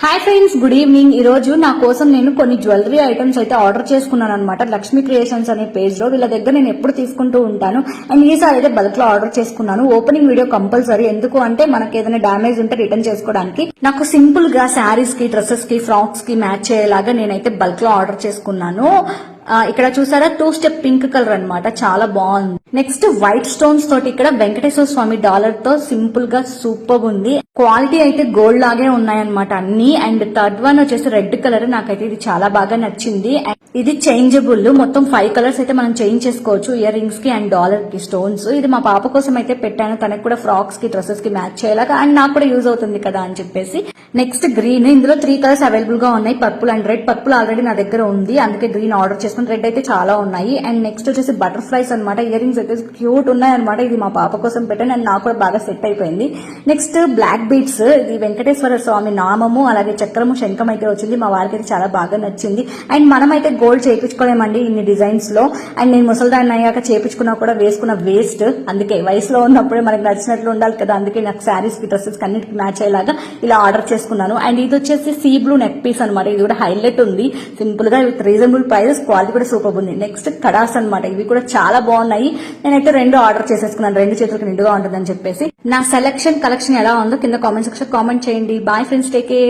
Hi friends, good evening. ఈ రోజు నా కోసం నేను కొన్ని జ్యువెలరీ ఐటమ్స్ అయితే ఆర్డర్ చేసుకున్నాను అనమాట. లక్ష్మీ క్రియేషన్స్ అనే పేజ్ లో. వీళ్ళ దగ్గర నేను ఎప్పుడు తీసుకుంటూ ఉంటాను. అండ్ ఈసారి అయితే బల్క్ లో ఆర్డర్ చేసుకున్నాను. ఓపెనింగ్ వీడియో కంపల్సరీ, ఎందుకు అంటే మనకి ఏదైనా డ్యామేజ్ ఉంటే రిటర్న్ చేసుకోవడానికి. నాకు సింపుల్ గా శారీస్ కి, డ్రెస్సెస్ కి, ఫ్రాక్స్ కి మ్యాచ్ అయ్యేలాగా నేనైతే బల్క్ లో ఆర్డర్ చేసుకున్నాను. ఇక్కడ చూసారా, 2 స్టెప్ పింక్ కలర్ అన్నమాట, చాలా బాగుంది. నెక్స్ట్ వైట్ స్టోన్స్ తోటి ఇక్కడ వెంకటేశ్వర స్వామి డాలర్ తో సింపుల్ గా సూపర్ ఉంది. క్వాలిటీ అయితే గోల్డ్ లాగే ఉన్నాయన్నమాట అన్ని. అండ్ థర్డ్ వన్ వచ్చేసి రెడ్ కలర్, నాకైతే ఇది చాలా బాగా నచ్చింది. ఇది చేంజబుల్, మొత్తం 5 కలర్స్ అయితే మనం చేంజ్ చేసుకోవచ్చు, ఇయర్ రింగ్స్ కి అండ్ డాలర్ కి స్టోన్స్. ఇది మా పాప కోసం అయితే పెట్టాను, తనకు కూడా ఫ్రాక్స్ కి, డ్రెస్సెస్ కి మ్యాచ్ అయ్యేలాగా, అండ్ నాకు కూడా యూజ్ అవుతుంది కదా అని చెప్పేసి. నెక్స్ట్ గ్రీన్, ఇందులో 3 కలర్స్ అవైలబుల్ గా ఉన్నాయి, purple and red. Purple already నా దగ్గర ఉంది, అందుకే గ్రీన్ ఆర్డర్ చేసుకుని. రెడ్ అయితే చాలా ఉన్నాయి. అండ్ నెక్స్ట్ వచ్చేసి బటర్ఫ్లైస్ అనమాట, ఇయర్ రింగ్స్ అయితే క్యూట్ ఉన్నాయి అనమాట. ఇది మా పాప కోసం పెట్టాను అండ్ నాకు కూడా బాగా సెట్ అయిపోయింది. నెక్స్ట్ బ్లాక్ బీడ్స్, ఇది వెంకటేశ్వర స్వామి నామము, అలాగే చక్రము, శంఖం అయితే వచ్చింది. మా వారికి అయితే చాలా బాగా నచ్చింది. అండ్ మనం అయితే గోల్డ్ చేయించుకోలేమండి ఇన్ని డిజైన్స్ లో. అండ్ నేను ముసలిదాన్ని అయ్యాక చేయించుకున్నా కూడా వేసుకున్న వేస్ట్. అందుకే వయసులో ఉన్నప్పుడే మనకి నచ్చినట్లు ఉండాలి కదా, అందుకే నాకు శారీస్ కి, డ్రెస్సెస్ కి అన్నిటికి మ్యాచ్ అయ్యేలాగా ఇలా ఆర్డర్ చేసుకున్నాను. అండ్ ఇది వచ్చేసి సీ బ్లూ నెక్ పీస్ అనమాట. ఇది కూడా హైలైట్ ఉంది, సింపుల్ గా విత్ రీజనబుల్ ప్రైస్, క్వాలిటీ కూడా సూపర్ ఉంది. నెక్స్ట్ కడాస్ అనమాట, ఇవి కూడా చాలా బాగున్నాయి. నేనైతే 2 ఆర్డర్ చేసేసుకున్నాను, 2 చేతులకు నిండుగా ఉంటుందని చెప్పేసి. నా సెలక్షన్, కలెక్షన్ ఎలా ఉందో కింద కామెంట్ సెక్షన్ కామెంట్ చేయండి. Bye friends, take care.